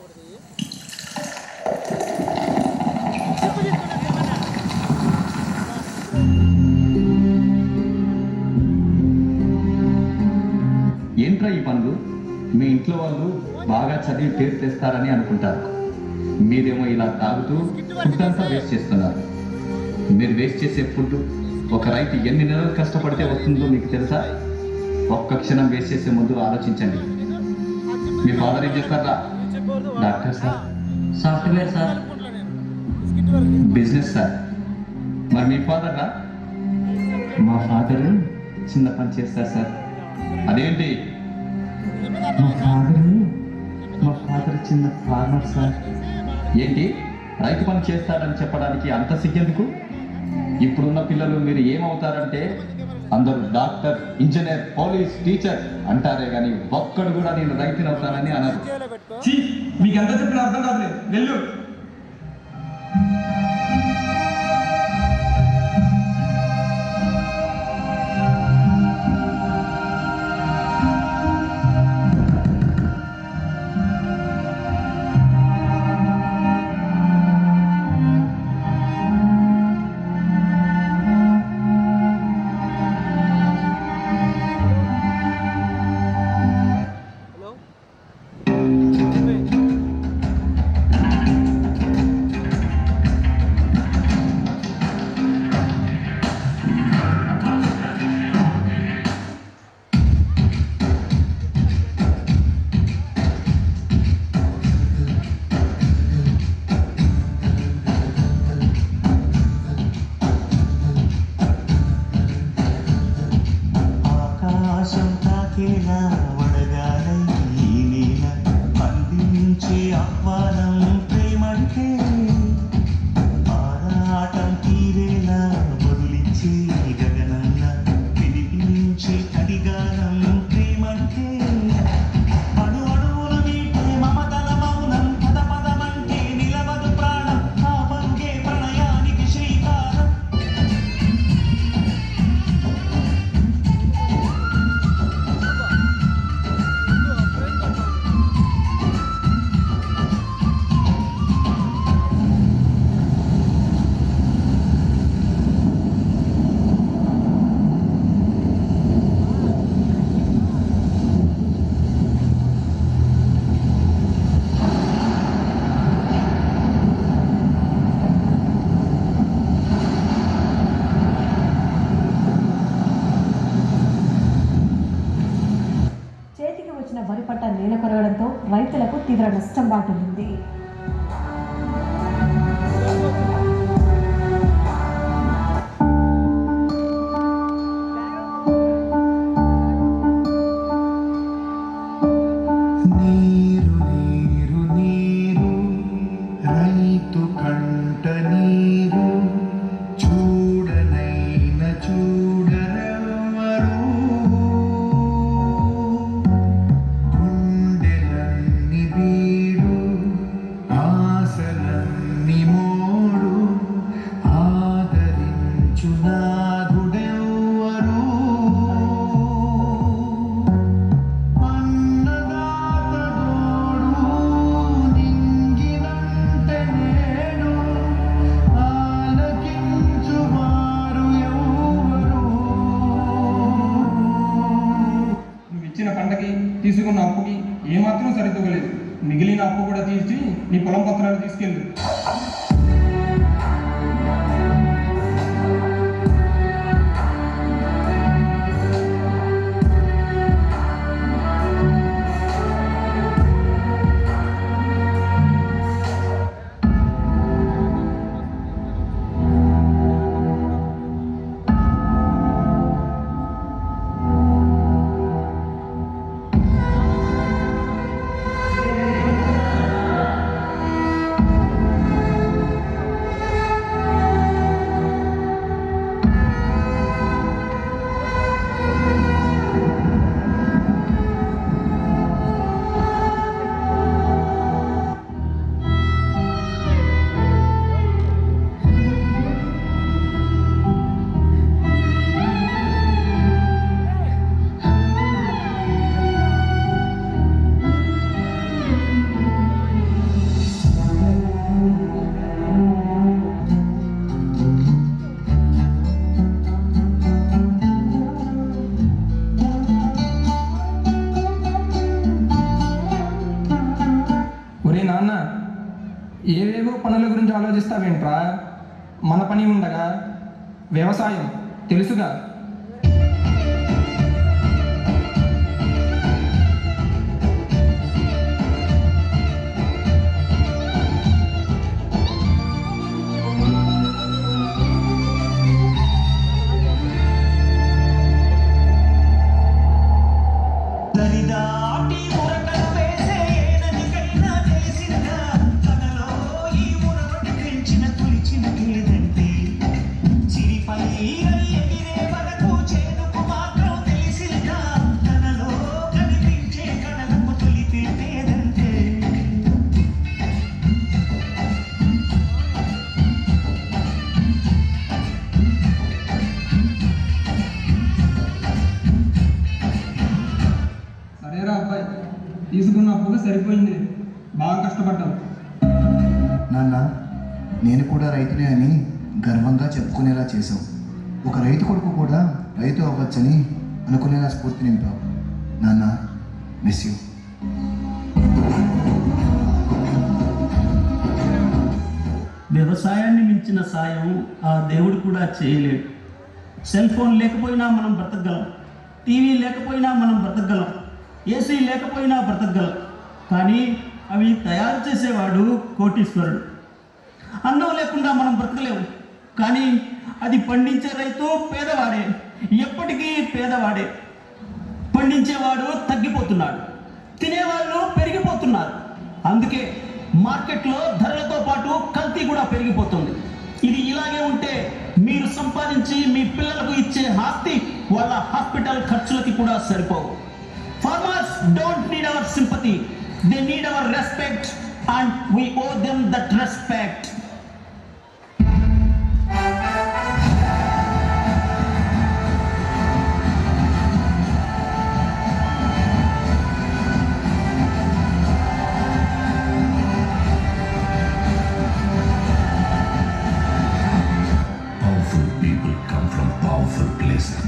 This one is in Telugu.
ఏంట్రా ఈ పనులు? మీ ఇంట్లో వాళ్ళు బాగా చదివి పేరు తెస్తారని అనుకుంటారు. మీరేమో ఇలా తాగుతూ ఫుడ్ అంతా వేస్ట్ చేస్తున్నారు. మీరు వేస్ట్ చేసే ఫుడ్ ఒక రైతు ఎన్ని నెలలు కష్టపడితే వస్తుందో మీకు తెలుసా? ఒక్క క్షణం వేస్ట్ చేసే ముందు ఆలోచించండి. మీ ఫాదర్ ఏం చేస్తారా? Doctor sir, software sir, business sir. మరి మీ ఫాదర్ రా? మా ఫాదర్ చిన్న పని చేస్తారు సార్. అదేంటి? మా ఫాదర్ చిన్న ఫార్మర్ సార్. ఏంటి రైతు పని చేస్తాడని చెప్పడానికి అంత సిగ్గెందుకు? ఇప్పుడున్న పిల్లలు మీరు ఏమవుతారంటే అందరూ డాక్టర్, ఇంజనీర్, పోలీస్, టీచర్ అంటారే కానీ ఒక్కడు కూడా నేను రైతుని అవుతానని అన్నారు. మీకు ఎంత చెప్పిన అర్థం కాదులేదు. వెళ్ళు. వరి పంట నేల కొరగడంతో రైతులకు తీవ్ర నష్టం వాటిల్లింది. తీసుకున్న అప్పుకి ఏమాత్రం సరితూగలేదు. మిగిలిన అప్పు కూడా తీర్చి నీ పొలం పత్రాలు తీసుకెళ్ళు. నాన్న, ఏవేవో పనుల గురించి ఆలోచిస్తావేంట్రా? మన పని ఉండగా వ్యవసాయం తెలుసుగా. దరిదాటి ఉరకలు వేసే ఏననికైనా తెలిసిందా తనలో ఈ ఉరవడి పెంచిన తొలిచిన కేదంటే చిరిపై ఎగిరే వరకు చేనుకు మాత్రం తెలిసిందా తనలో కనిపించే కళలకు తొలి పేదంటే. సరేరా అబ్బాయి, తీసుకున్న అప్పుగా సరిపోయింది. బాగా కష్టపడ్డావు. నాన్న, నేను కూడా రైతునే అని గర్వంగా చెప్పుకునేలా చేశావు. ఒక రైతు కొడుకు కూడా రైతు అవ్వచ్చని అనుకునేలా స్ఫూర్తి నింపావు. నాన్న, మిస్ యూ. వ్యవసాయాన్ని మించిన సాయం ఆ దేవుడు కూడా చేయలేడు. సెల్ ఫోన్ లేకపోయినా మనం బ్రతకగలం, టీవీ లేకపోయినా మనం బ్రతకగలం, ఏసీ లేకపోయినా బ్రతకగలం. కానీ అవి తయారు చేసేవాడు కోటీశ్వరుడు. అన్నం లేకుండా మనం బ్రతకలేము, కానీ అది పండించే రైతు పేదవాడే, ఎప్పటికీ పేదవాడే. పండించేవాడు తగ్గిపోతున్నాడు, తినేవాళ్ళు పెరిగిపోతున్నారు. అందుకే మార్కెట్లో ధరలతో పాటు కల్తీ కూడా పెరిగిపోతుంది. ఇది ఇలాగే ఉంటే మీరు సంపాదించి మీ పిల్లలకు ఇచ్చే ఆస్తి వాళ్ళ హాస్పిటల్ ఖర్చులకి కూడా సరిపోవు. Farmers don't need our sympathy, they need our respect, and we owe them that respect. Powerful people come from powerful places.